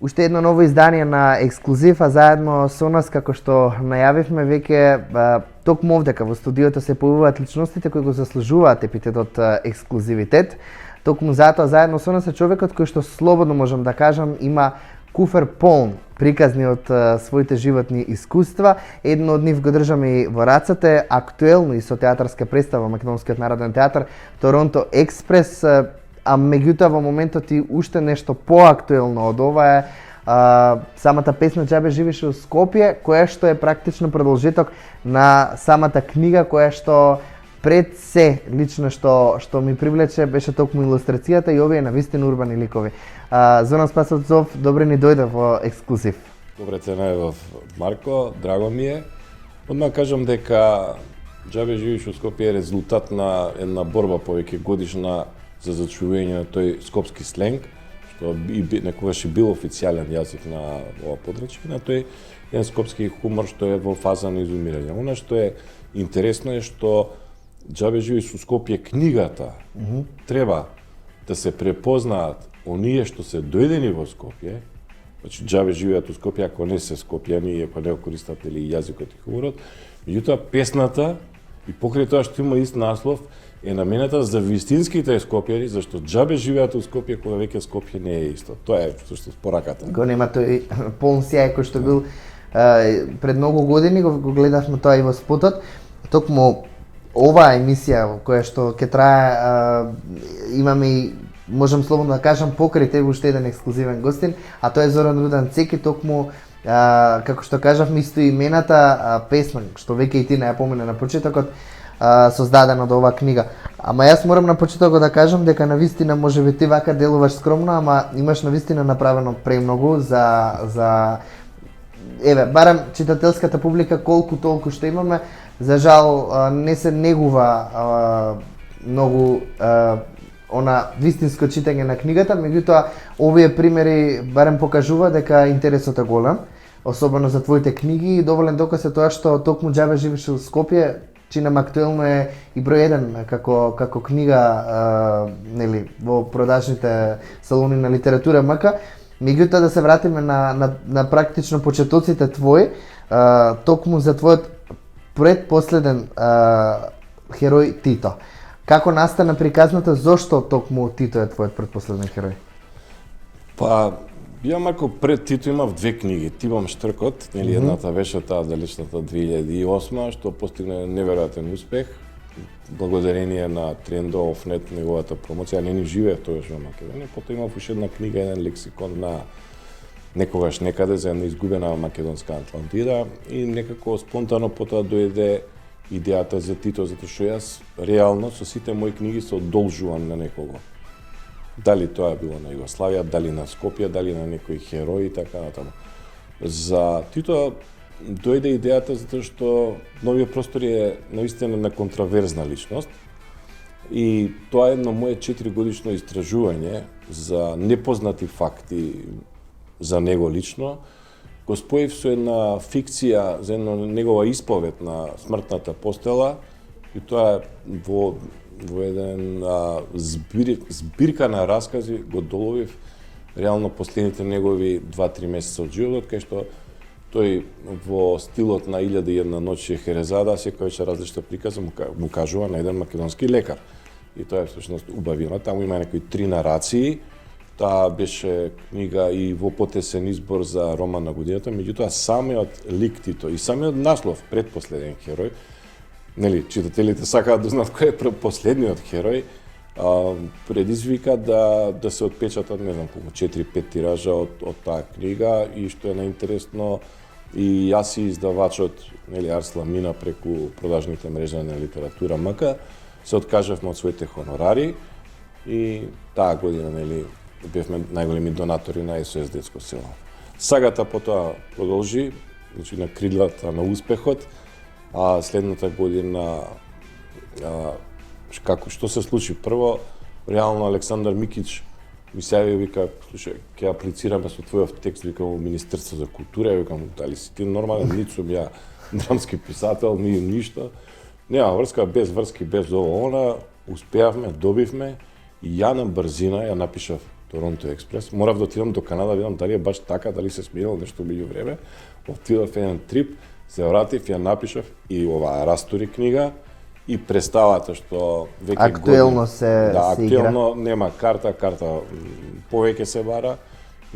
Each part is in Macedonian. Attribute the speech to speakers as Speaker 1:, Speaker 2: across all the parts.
Speaker 1: Уште едно ново издание на Ексклузив, а заедно со нас, како што најавивме веќе, токму овдека во студиото се појавуваат личностите кои го заслужуваат епитетот ексклузивитет. Токму затоа заедно со нас е човекот кој што слободно можам да кажам има куфер полн приказни од своите животни искуства. Едно од нив го држаме и во рацете, актуелно и со театарска представа Македонскиот народен театар Торонто Експрес. А меѓутоа во моментот и уште нешто поактуелно од ова е самата песна "Џабе живиш у Скопје", која што е практично продолжеток на самата книга, која што пред се лично што ми привлече беше токму илустрацијата и овие навистина урбани ликови. Зоран Спасовцов, добре ни дојде во Ексклузив.
Speaker 2: Добре те најдов, Марко, драго ми е. Одма кажам дека "Џабе живиш у Скопје" е резултат на една борба повеќе годишна за зачување на тој скопски сленг, што некогаш и бил официјален јазик на ова подрачје, на тој еден скопски хумор што е во фаза на изумирање. Она што е интересно е што "Џабе живиш у Скопје" книгата треба да се препознаат оние што се дојдени во Скопје, значи џабе живеат у Скопје ако не се скопјани и ако не го користат јазикот и хуморот, меѓутоа песната и покрај тоа што има ист наслов е намената за вистинските скопјани, зашто џабе живеат у Скопје кога веќе Скопје не е исто. Тоа е што пораката.
Speaker 1: Го нема тој полн сјај кој што бил пред многу години, го гледавме тоа и во спотот. Токму оваа емисија која што ќе трае, имаме и, можам слободно да кажам, покрај тебе уште еден ексклузивен гостин, а тоа е Зоран Рудан Цеки, токму како што кажавме исто имената песна, што веќе и ти не ја помена на почетокот, создадена од оваа книга. Ама јас морам на почетокот да кажам дека навистина можеби ти вака делуваш скромно, ама имаш навистина направено премногу за еве, барем читателската публика колку толку што имаме, за жал не се негува многу она вистинско читање на книгата, меѓутоа овие примери барем покажува дека интересот е голем, особено за твоите книги, и доволен доказ е тоа што токму "Џабе живиш у Скопје" чинам актуелно е и број 1 како книга нели во продажните салони на литература МК. Меѓутоа да се вратиме на практично почетоците твои, токму за твојот предпоследен херој Тито. Како настана приказната, зошто токму Тито е твојот предпоследен херој?
Speaker 2: Па, ја Марко, пред Тито имав две книги. Тибам Штркот, нели едната беше таа далечната 2008, што постигна неверојатен успех, благодарение на Трендо Офнет, неговата промоција. Не ни живеев тогаш во Македонија. Потоа имав уште една книга, еден лексикон на некогаш некаде за една изгубена македонска Атлантида, и некако спонтано потоа дојде идејата за Тито, затоа што јас реално со сите мои книги се одолжувам на некого. Дали тоа било на Југославија, дали на Скопје, дали на некој херој и така натаму. За Тито дојде идејата затоа што Новиот простори е наистина на контраверзна личност, и тоа е едно мое 4-годишно истражување за непознати факти за него лично. Го споив со една фикција за една негова исповед на смртната постела, и тоа во еден збирка на раскази го доловив реално последните негови 2-3 месеца од животот, кај што тој во стилот на 1001 ноќ Шехерезада секој вечер различна приказа му кажува на еден македонски лекар. И тоа е всушност убавина. Таму има некои 3 нарации. Таа беше книга и во потесен избор за роман на годината, меѓутоа самиот лик Тито и самиот наслов предпоследен херој, нели, читателите сакаат да знаат кој е последниот херој, предизвика да се отпечатат, не знам колку, 4-5 тиража од таа книга, и што е наинтересно, и јас и издавачот, нели, Арслан Мина преку продажните мрежа на литература МК, се откажавме од своите хонорари и таа година, нели, бевме најголеми донатори на СОС Детско село. Сагата потоа продолжи, значи на кридлата на успехот, а следната година што се случи? Прво, реално Александар Микич ми се јави и вика, слушај, ќе аплицираме со твојов текст, викам, во Министерство за култура, викам, дали си ти нормален, нит сум ја драмски писател, ни ништо. Нема врска, без врски, без ово, она, успеавме, добивме и ја на брзина ја напишав Торонто Експрес. Морав да отидам до Канада, видам дали е баш така, дали се сменило нешто меѓу време. Отидов еден трип, се вратив, ја напишав и оваа Растори книга и представата што веќе
Speaker 1: актуелно се
Speaker 2: актуелно игра. Нема карта повеќе се бара.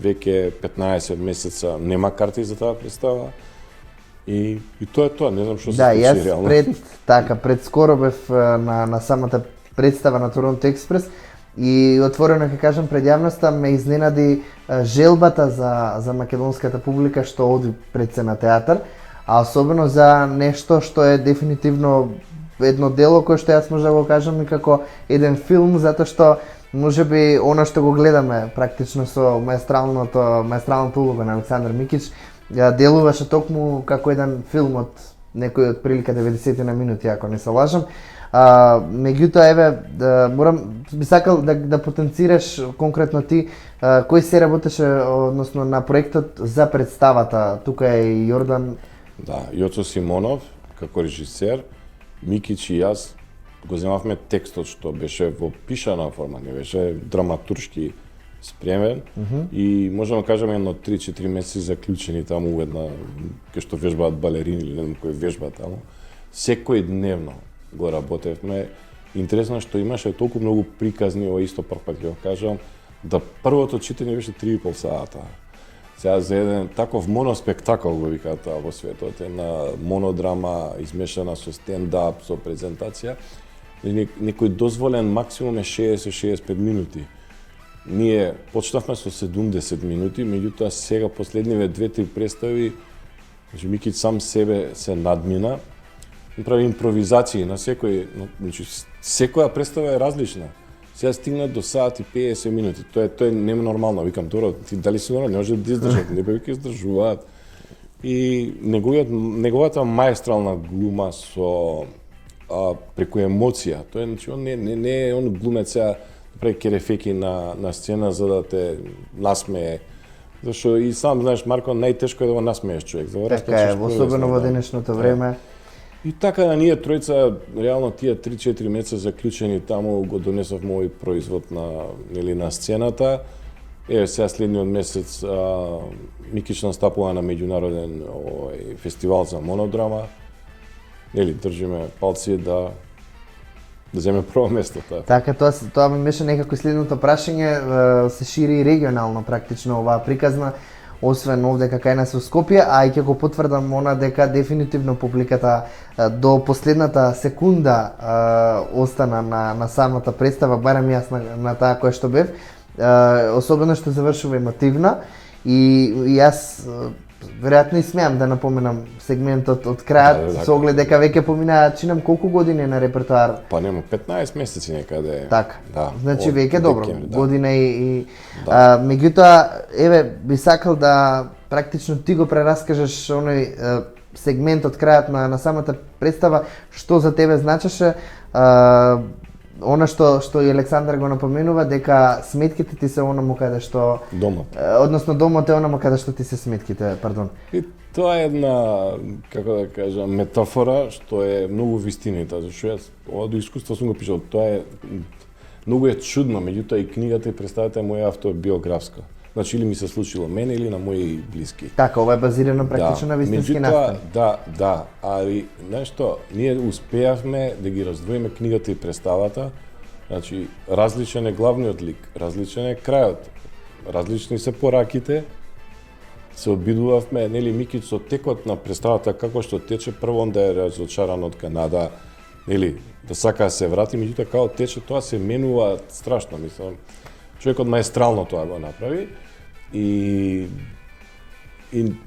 Speaker 2: Веќе 15 месеца нема карти за таа представа. И тоа е тоа, не знам што се случи реално.
Speaker 1: Да, јас пред скоро бев на самата представа на Торонто Експрес и отворено ќе кажам пред јавноста ме изненади желбата за македонската публика што оди пред се на театар, а особено за нешто што е дефинитивно едно дело кое што јас може да го кажам и како еден филм, затоа што можеби она што го гледаме практично со маестралната улога на Александар Микич делуваше токму како еден филм од некој од прилика 90 на минути, ако не се лажам. Меѓутоа, еве, би сакал да потенцираш конкретно ти, кој се работеше, односно на проектот за представата, тука е и Јордан.
Speaker 2: Да, Јоцо Симонов, како режисер, Микич и јас го земавме текстот што беше во пишана форма, не беше драматуршки спремен и можеме да кажеме едно 3-4 месеци заклучени таму една кај што вежбаат балерини или не знам кој вежба таму. Секој дневно го работевме. Интересно е што имаше толку многу приказни, ова исто прв пат ќе го кажам, да првото читање беше 3,5 сата. Сега за еден таков моноспектакл го викаат во светот, една монодрама измешана со стендап, со презентација, некој дозволен максимум е 60-65 минути. Ние почнавме со 70 минути, меѓутоа сега последниве 2-3 представи, Микич сам себе се надмина, прави импровизации на секој, значи секоја представа е различна. Сега стигна до сат и 50 минути. Тоа е ненормално. Викам, добро, ти дали си нормално, не може да издржат, не бе издржуваат. И неговата маестрална глума со преку емоција. Тоа е, значи, он не е он глумец сега прави керефеки на сцена за да те насмее. Зашто и сам знаеш, Марко, најтешко е да го насмееш човек.
Speaker 1: Така е, особено во денешното време.
Speaker 2: И така да ние тројца, реално тие 3-4 месеца заклучени таму го донесовме овој производ на сцената. Еве сега следниот месец Микич настапува на меѓународен фестивал за монодрама. Држиме палци да земе прво место таа.
Speaker 1: Така, тоа ми беше некако следното прашање, се шири и регионално практично оваа приказна, освен овде кај нас во Скопје, а и ќе го потврдам она дека дефинитивно публиката до последната секунда остана на самата представа, барем јас на таа која што бев, особено што завршува емотивна и јас веројатно и смеам да напоменам сегментот од крајот со оглед дека веќе помина чинам колку години на репертоар.
Speaker 2: Па нема 15 месеци некаде.
Speaker 1: Така.
Speaker 2: Да.
Speaker 1: Значи веќе добро, година и меѓутоа еве би сакал да практично ти го прераскажеш оној сегмент од крајот на самата представа, што за тебе значеше, она што и Александар го напоменува, дека сметките ти се онаму каде што
Speaker 2: домот.
Speaker 1: Односно домот е онаму каде што ти се сметките, пардон.
Speaker 2: И тоа е една, како да кажам, метафора што е многу вистинита, зашто јас ова до искуство сум го пишал, тоа е многу е чудно, меѓутоа и книгата и представата е моја автобиографска. Значи или ми се случило мене или на мои блиски.
Speaker 1: Така, ова е базирано практично на вистински настани.
Speaker 2: Да, али нешто, ние успеавме да ги раздвоиме книгата и представата. Значи, различен е главниот лик, различен е крајот, различни се пораките. Се обидувавме, Микич со текот на представата како што тече, прво он да е разочаран од Канада, да сака да се врати, меѓутоа како тече, тоа се менува страшно, мислам. Човекот маестрално тоа го направи и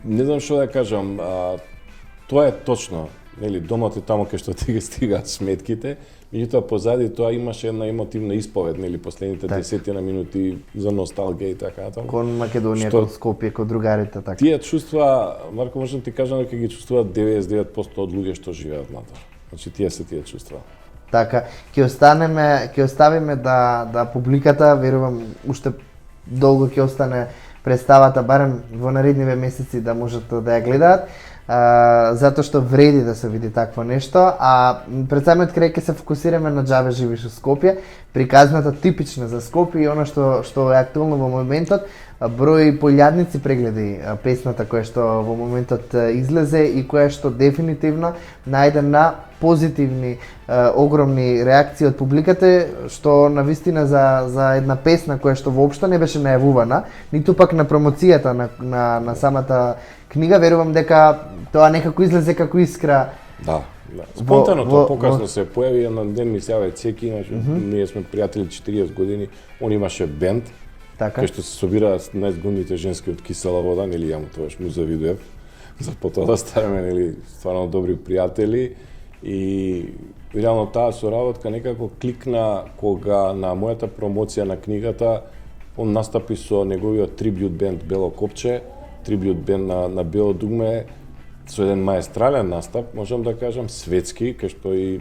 Speaker 2: не знам што да кажам, тоа е точно, домот е таму кај што ти ги стигаат сметките, Меѓутоа позади тоа имаше една емотивна исповед, нели, последните 10 минути за носталгија и така натаму.
Speaker 1: Кон Македонија, кон Скопје, кон другарите, така.
Speaker 2: Тие чувства, Марко, можам ти кажам дека ги чувствуваат 99% од луѓе што живеат надвор. Значи тие се тие чувства.
Speaker 1: Така, ќе оставиме да публиката, верувам, уште долго ќе остане представата, барем во наредниве месеци да можат да ја гледаат, затоа што вреди да се види такво нешто, а пред самиот крај ќе се фокусираме на Џабе живиш во Скопје, приказната типична за Скопје и она што е актуелно во моментот, број пољадници прегледи песната која што во моментот излезе и која што дефинитивно најде на позитивни огромни реакции од публиката, што навистина за една песна која што воопшто не беше најавувана, ниту пак на промоцијата на самата книга, верувам дека тоа некако излезе како искра.
Speaker 2: Да. Спонтано тоа покасно се појави, еден ден ми се јави Цеки, ние сме пријатели 40 години, он имаше бенд, кај што се собира најзгодните женски од Кисела вода, нели ја му тогаш му завидував, за потоа да ставаме, нели, стварно добри пријатели и реално таа соработка некако кликна кога на мојата промоција на книгата он настапи со неговиот трибют бенд Бело Копче, трибют бенд на Бело дугме, со еден маестрален настап, можам да кажам, светски, кај што и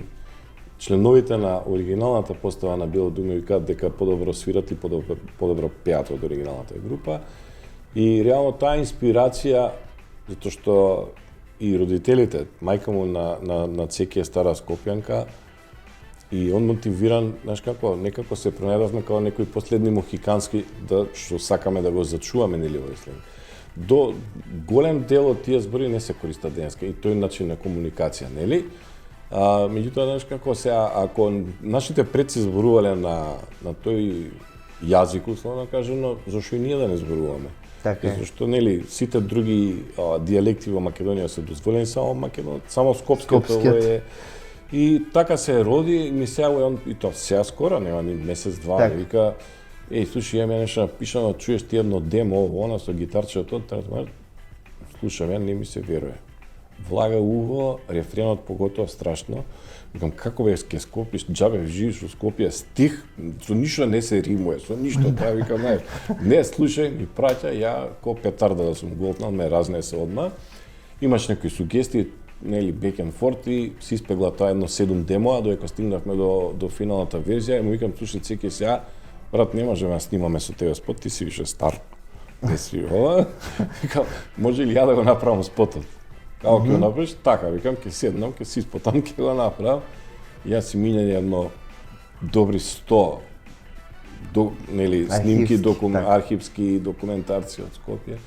Speaker 2: членовите на оригиналната постава на Бело дугме викаат дека подобро свират и подобро пеат од оригиналната група. И реално таа инспирација, затоа што и родителите, мајка му на Цеки е стара Скопјанка, и он мотивиран, знаеш како, некако се пронајдовме како некои последни мохикански, што сакаме да го зачуваме, нели, во Исланд. До голем дел од тие збори не се користат денеска и тој начин на комуникација, нели? Меѓутоа, знаеш како, сега, ако нашите предци зборувале на тој јазик, условно кажано, зашто и ние да не зборуваме?
Speaker 1: Така е.
Speaker 2: Зашто, нели, сите други дијалекти во Македонија се дозволени, само скопскиот е. И така се роди, ми се јави он, и тоа сега скоро, нема ни месец-два, вика, слушај, ја нешто напишано, чуеш ти едно демо, она со гитарчето, слушам, ја не ми се веруе. Влага ухо, рефренот поготоа страшно. Викам, како бе ке Скопје, Џабе живиш во Скопје, стих, со ништо не се римуе, со ништо, тоа викам, не, слушај, ми праќа, ја ко петарда да сум голтнал, ме разнесе одма. Имаш некои сугестии, нели, back and forth и си испегла тоа едно 7 демоа, додека стигнавме до финалната верзија, и му викам, слушај, Цеки, сега, брат, не можеме да снимаме со тебе спот, ти си више стар. Не си ова. Викам, може ли ја да го направам спотот? Како ќе го направиш? Така, викам, ќе седнам, ќе си испотам, ќе го направам. Јас си минење едно добри 100 нели, снимки, архивски документарци од Скопје.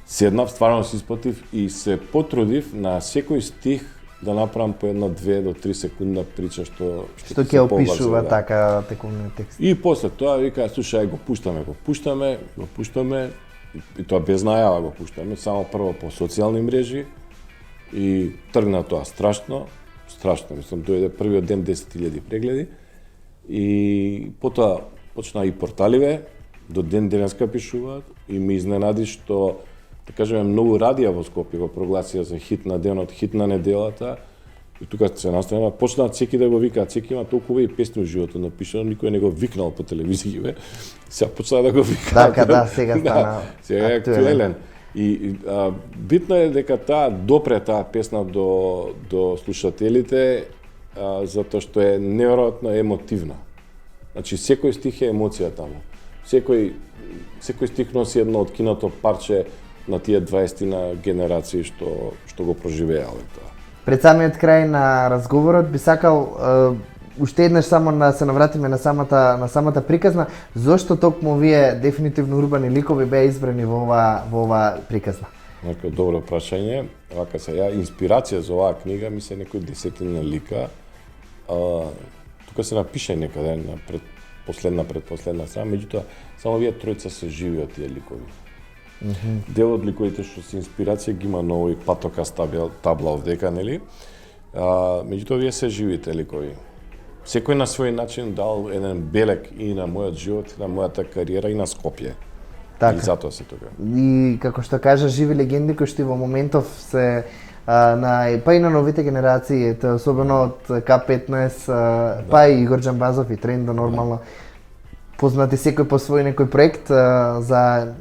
Speaker 2: Седнав, стварно се испотив и се потрудив на секој стих да направам по 1-2 до 3 секундна прича што
Speaker 1: ќе опишува така текумниот текст.
Speaker 2: И после тоа вика, слушај, го пуштаме, и тоа без најава го пуштаме, само прво по социјални мрежи и тргна тоа страшно, мислам, дојде првиот ден 10.000 прегледи и потоа почна и порталиве, до ден денеска пишуваат и ме изненади што да кажеме, многу радија во Скопје го прогласија за хит на денот, хит на неделата. И тука се настанува, почнаа Цеки да го викаат, Цеки има толку убави песни во животот напишано, никој не го викнал по телевизија, сега почнаа да го викаат.
Speaker 1: Така, сега стана
Speaker 2: сега е актуелен. И битно е дека таа песна до слушателите, затоа што е неверојатно емотивна. Значи, секој стих е емоција таму. Секој стих носи едно од киното парче на тие 20 генерации што го проживеале тоа.
Speaker 1: Пред самиот крај на разговорот би сакал уште еднаш само да се навратиме на самата приказна, зошто токму вие дефинитивно урбани ликови беа избрани во оваа приказна?
Speaker 2: Некој добро прашање. Вака се инспирација за оваа книга ми се некој 10 лика. Тука се напише некаде на предпоследна страна, меѓутоа само вие тројца се живи од тие ликови. Дел од ликовите што се инспирација ги има на овој патокас табла овдека, нели? Меѓутоа вие се живите ликови. Секој на свој начин дал еден белег и на мојот живот, и на мојата кариера, и на Скопје. Така. И затоа се тука.
Speaker 1: И како што кажа живи легенди кои што во моментов се па и на новите генерации, особено од К15, па и Игор Джамбазов и Трендо нормално познати секој по свој некој проект за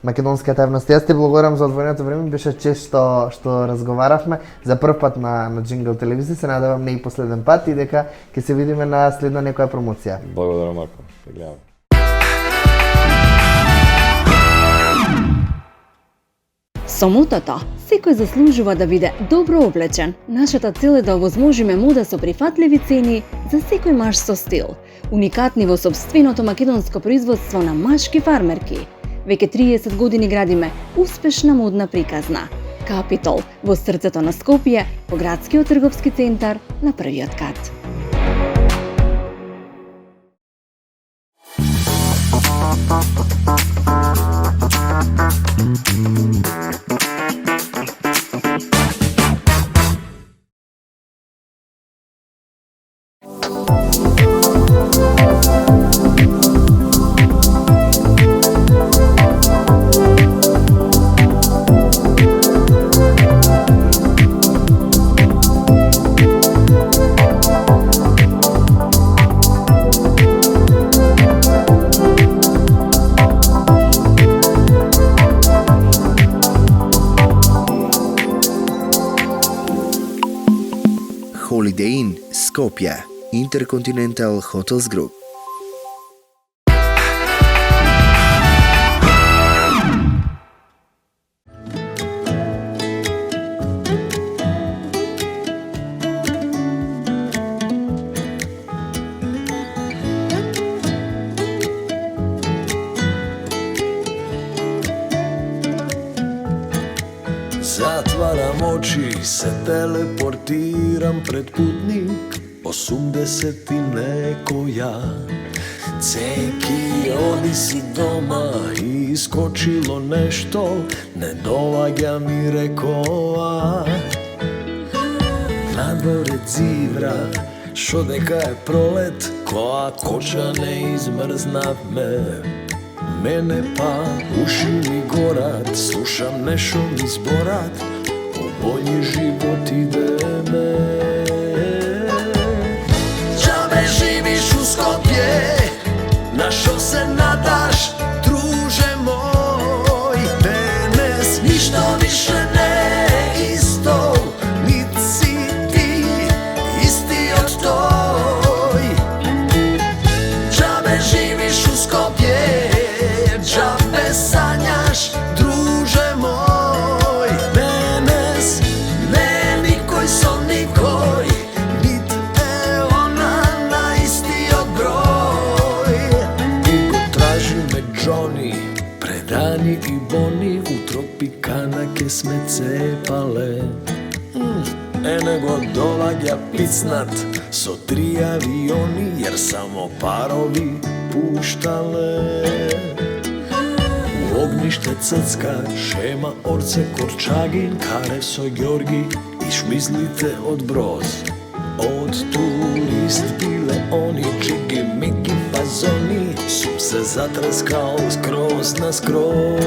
Speaker 1: македонската јавност. Јас ти благодарам за одвоеното време, беше чест што разговаравме за прв пат на Джингл телевизија, се надевам не и последен пат и дека ќе се видиме на следна некоја промоција.
Speaker 2: Благодарам, Марко. Се гледаме.
Speaker 3: Со мотото, секој заслужува да биде добро облечен. Нашата цел е да овозможиме мода со прифатливи цени за секој маж со стил. Уникатни во собственото македонско производство на машки фармерки. Веќе 30 години градиме успешна модна приказна. Капитол во срцето на Скопје, по градскиот трговски центар на првиот кат.
Speaker 4: Holiday Inn, Skopje, Intercontinental Hotels Group.
Speaker 5: Zatvaram oči, se teleportiram pred putnik 80 i nekoja. Ceki, odi si doma, iskočilo nešto, ne dovaga mi rekoa. Na dvore dzivra, šo deka je prolet, koa koča ne izmrznat me. Mene pa uši mi gorat, slušam nešo mi zborat, u bolji život ide me. Džabe živiš u Skopje, našo se nadaš, druže moj. Danas ništa više ne isto, nit si ti isti od toj. Džabe živiš u Skopje, džabe sanjaš, druže moj. Danas ne nikoj son nikoj, nit je ona na isti odbroj. Dugo traži me Johnny, predani i boni, u tropikanake sme cepale. Nego dovaga picnat, so 3 avioni, jer samo parovi puštale. Огниште ццка, шема орце корчагин, карев со Георги и шмизлите од броз. Од турист биле они, чиги, миги, фазони, сум се затрескал скроз на скроз.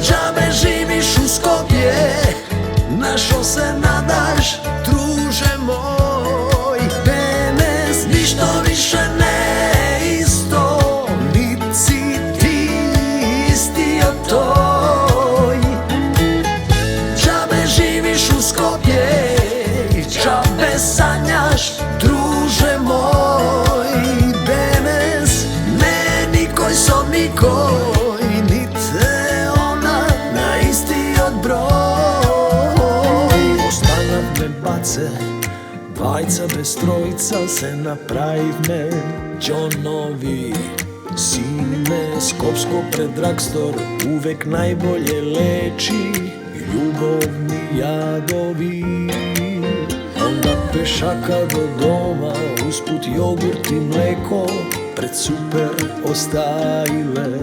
Speaker 5: Džabe živiš u Skopje, na šo se nadaš, druže moj. Danas ništa više ne isto, nit si ti isti od toj. Džabe živiš u Skopje, džabe sanjaš, druže moj. Danas ne nikoj son nikoj, nit je ona na isti od broj. Ostanat me bace, dvajca bez trojica, se napravime Johnovi. Sine, Skopsko pred Dragstor uvek najbolje leči, ljubovni jadovi. Onda pešaka do doma, usput jogurt i mleko, pred super ostajile.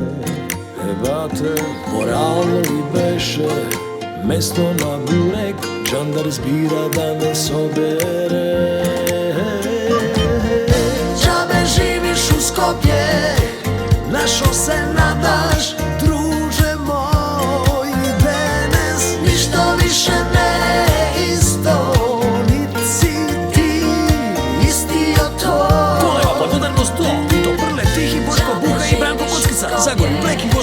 Speaker 5: Ebate, moralno li beše, mesto na burek, žandar zbira da ne sobere. Džabe živiš u Skopje, na šo se nadaš, druže moj. Danas ništa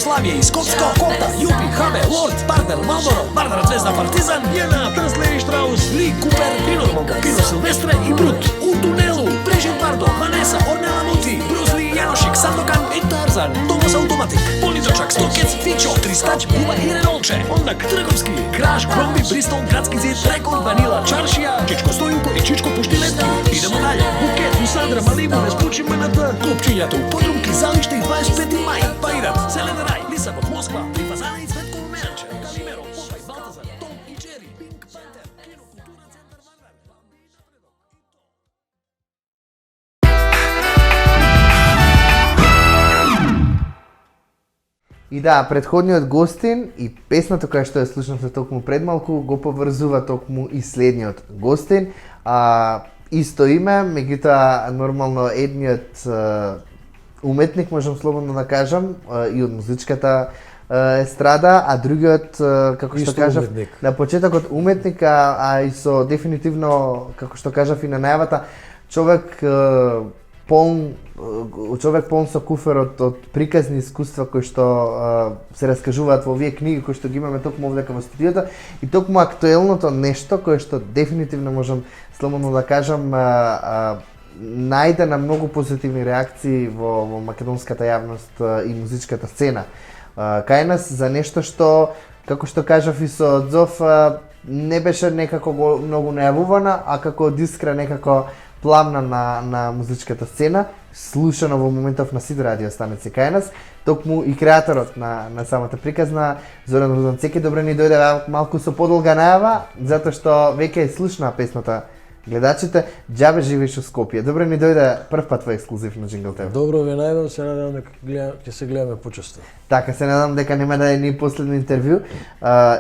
Speaker 5: Југославија и Скопска, Копта, Јупи, Хабе, Лорд, Бардер, Малборо, Бардер, Звезда, Партизан, Јена, Трсле, Штраус, Ли, Купер, Кино Романко, Кино Силвестре и Брут, У тунелу, Брежит Бардо, Ванеса, Орнела Мути, Брузли, Јаношик, Сандокан и Тарзан, Томас Автоматик, Понизочак, Стокец, Фичо, Тристач, Буба и Ренолче, Ондак, Трговски, Краш, Кромби, Бристол, Градски зид, Рекорд, Ванила, Чаршија, Чичко Стојунко и Чичко Пуштилетки. Идемо далje, Букет, Усандра, Малибу, Веспучи, МНТ, Клопчињата у подрумки, Залиште и 25 мај, Паират, Зелен рај, Лисабон, Москва, Трифазана и Цветково Мејанче, Калимеро, Попај, Балтазар, Том и Джери, Пинк Пантер, Кино, Култура центар Вардар, Бамби и напредок.
Speaker 1: И да, предходниот гостин и песната која што ја слушнавте токму пред малку го поврзува токму и следниот гостин. Исто име, меѓутоа нормално едниот уметник, можам слободно да кажам, и од музичката естрада, а другиот, како што кажав, на почетокот уметник, а и со дефинитивно, како што кажав и на најавата, човек полн со куфер од приказни искуства кои што се раскажуваат во овие книги кои што ги имаме токму овдека во студиото, и токму актуелното нешто кое што дефинитивно можам слободно да кажам најде на многу позитивни реакции во македонската јавност и музичката сцена кај нас, за нешто што, како што кажав и со Дзов, не беше некако многу најавувана, а како дискра некако пламна на музичката сцена, слушано во моментов на сите радио станици кај нас, токму и креаторот на самата приказна, Зоран Рузанцеки, добро ни дојде малку со подолга најава, затоа што веќе е слушнаа песната гледачите, џабе живееш во Скопје. Добро ни дојде прв пат во ексклузив на Джингл ТВ.
Speaker 6: Добро ве најдам, се надевам дека ќе се гледаме почесто.
Speaker 1: Така, се надам дека нема да е ни последно интервју.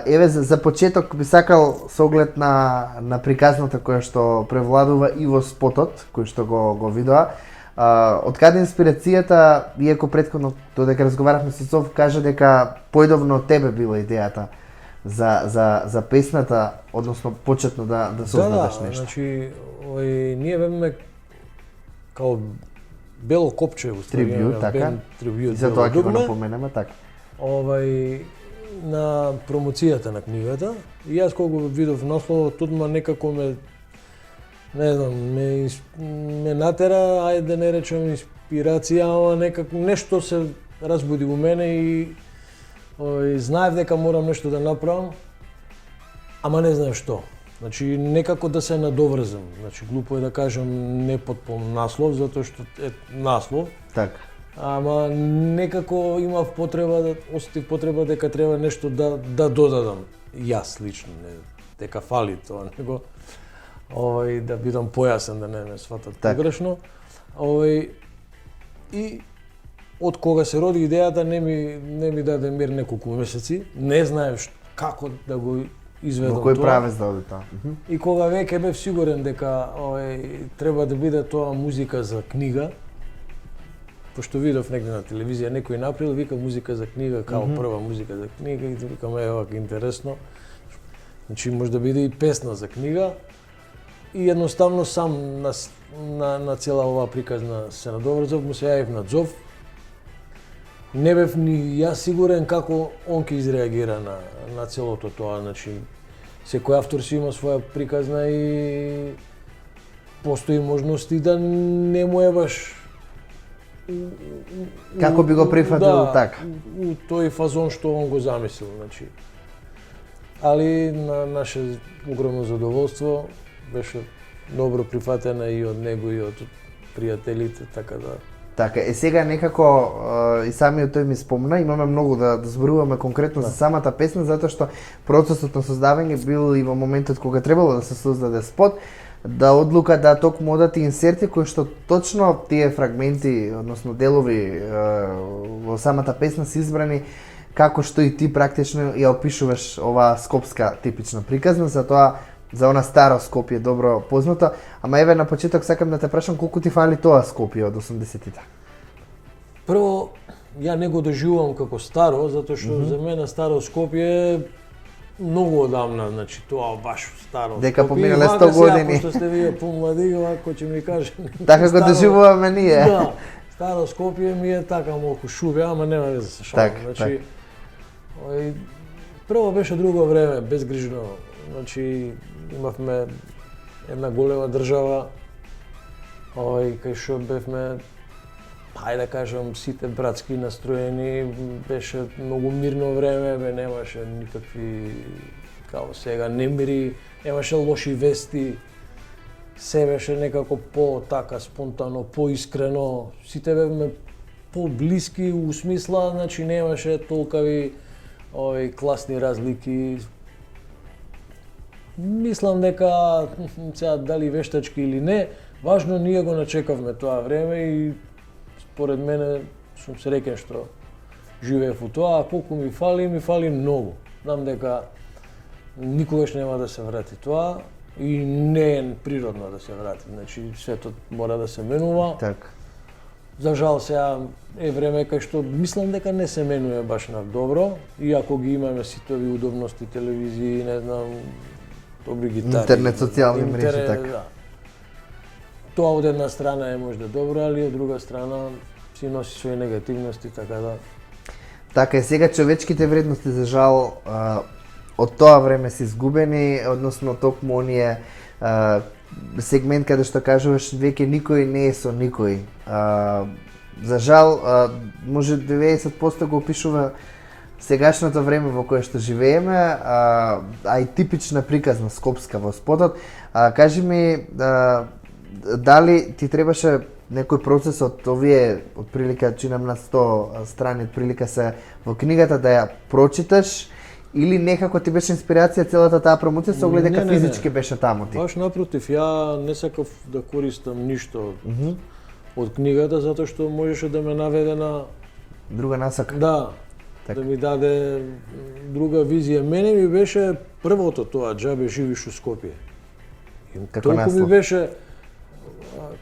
Speaker 1: Еве, за почеток би сакал со оглед на приказната која што превладува и во спотот, кој што го видоа, од каде инспирацијата, иако претходно додека разговаравме со Цов, кажа дека појдовно од тебе била идејата за песната, односно почетно да создадеш нешто.
Speaker 6: Значи, ние беме као бело копче уствари,
Speaker 1: трибјут, така.
Speaker 6: Трибјут.
Speaker 1: За тоа ќе го напоменеме, така.
Speaker 6: На промоцијата на книгата, и јас кога го видов насловот, одма некако ме натера, ајде да не речем инспирација, ама некако нешто се разбуди во мене и знаев дека морам нешто да направам, ама не знаев што. Значи, некако да се надоврзам. Значи, глупо е да кажам не потпун наслов, затоа што е наслов.
Speaker 1: Така.
Speaker 6: Ама некако имав потреба, осетив потреба дека треба нешто да додадам. Јас лично, не дека фали тоа, него да бидам појасен, да не ме сватат погрешно. И од кога се роди идејата не ми даде мир неколку месеци, не знаев како да го изведам тоа.
Speaker 1: Во кој правец да оди тоа?
Speaker 6: И кога веќе бев сигурен дека треба да биде тоа музика за книга, пошто видов негде на телевизија некој направил, вика музика за книга, као прва музика за книга, и викам ева интересно. Значи може да биде и песна за книга. И едноставно сам на цела оваа приказна се надоврзав, му се јавив на Дзов. Не бев ни јас сигурен како он ќе изреагира на целото тоа, значи секој автор си има своја приказна и постои можности да не му е баш
Speaker 1: како би го прифатил така.
Speaker 6: У тој фазон што он го замислил, значи. Али на наше огромно задоволство беше добро прифатена и од него и од пријателите, така да.
Speaker 1: Така, сега некако и самиот тој ми спомна, имаме многу да зборуваме конкретно за самата песна, затоа што процесот на создавање бил и во моментот кога требало да се создаде спот, да одлука да токму одат инсерти кои што точно тие фрагменти, односно делови во самата песна се избрани како што и ти практично ја опишуваш оваа скопска типична приказна, затоа за она старо Скопје добро познато, ама еве на почеток сакам да те прашам колку ти фали тоа Скопје од 80-тите?
Speaker 6: Прво, ја не го доживувам како старо, затоа што за мене старо Скопје е многу одамна, значи тоа баш старо.
Speaker 1: Дека
Speaker 6: Скопје.
Speaker 1: поминале 100 години.
Speaker 6: Пошто сте вие помлади, вако ќе ми каже.
Speaker 1: Така го доживуваме ние.
Speaker 6: Да. Старо Скопје ми е така малку шубе, ама нема везе се шалам. Значи, прво беше друго време, безгрижно. Значи, имавме една голема држава, кај што бевме, хајде да кажам, сите братски настроени, беше многу мирно време, немаше никакви, као сега, немири, немаше лоши вести, се беше некако по-така спонтано, поискрено, сите бевме по-блиски у смисла, значи немаше толкави класни разлики. Мислам дека, сега дали вештачки или не, важно ние го начекавме тоа време и според мене сум среќен што живеев у тоа, а колку ми фали многу. Знам дека никогаш нема да се врати тоа и не е природно да се врати. Значи светот мора да се менува.
Speaker 1: Така.
Speaker 6: За жал сега е време кај што мислам дека не се менува баш на добро, иако ги имаме сите овие удобности, телевизии, не знам, добри гитари.
Speaker 1: Интернет, социјални мрежи, така.
Speaker 6: Да. Тоа од една страна е можда добро, али од друга страна си носи своји негативности, така да.
Speaker 1: Така и сега човечките вредности за жал од тоа време се изгубени, односно токму оние сегмент каде што кажуваш веќе никој не е со никој. За жал може 90% го опишува сегашното време во кое што живееме, а и типична приказна скопска во спотот. Кажи ми, дали ти требаше некој процес од овие, отприлика, чинам на 100 страни, отприлика се во книгата да ја прочиташ, или некако ти беше инспирација целата таа промоција со оглед дека физички беше таму ти?
Speaker 6: Баш напротив, ја не сакав да користам ништо од книгата, затоа што можеше да ме наведе на
Speaker 1: друга насака.
Speaker 6: Да, да ми даде друга визија. Мене ми беше првото тоа, џабе живиш у Скопје.
Speaker 1: Како
Speaker 6: толку
Speaker 1: наслов?
Speaker 6: ми беше,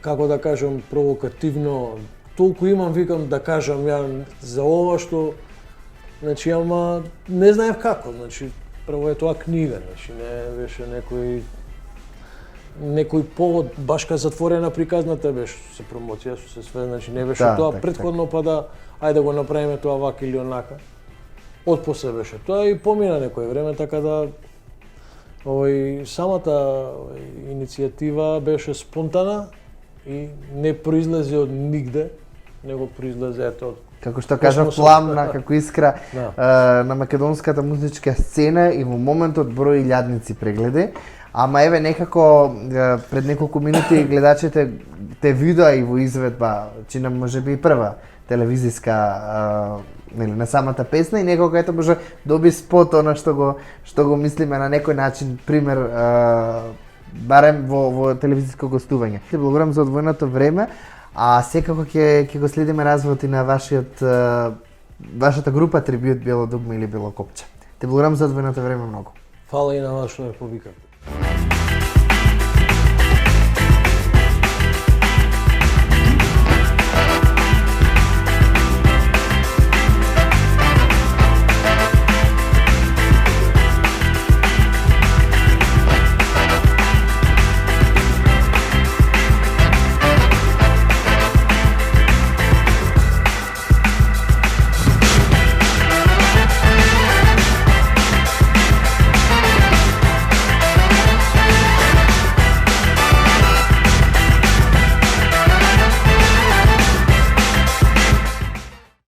Speaker 6: како да кажам, провокативно, толку имам, викам, да кажам ја за ова што, значи, ама не знаев како, значи, прво е тоа книга, значи, не беше некој повод, башка затворена приказната беше со промоција, со се све, значи, не беше тоа претходно, па да, ајде да го направиме тоа вака или онака. Отпосле беше тоа и помина некој време, така да самата иницијатива беше спонтана и не произлезе од нигде, него произлезе ето од
Speaker 1: Како што кажа пламна, како искра на македонската музичка сцена и во моментот број илјадници прегледи. Ама еве некако пред неколку минути гледачите те видоа и во изведба, чинам можеби и прва телевизиска на самата песна и некако ето може доби спот она што го мислиме на некој начин, пример барем во телевизиско гостување. Ти благодарам за одвоеното време. А секако ќе го следиме развојот и на вашата група Трибјут Бело дугме или Бело копче. Те благодарам за одвоеното време многу.
Speaker 6: Фала и на вас што ме повикавте.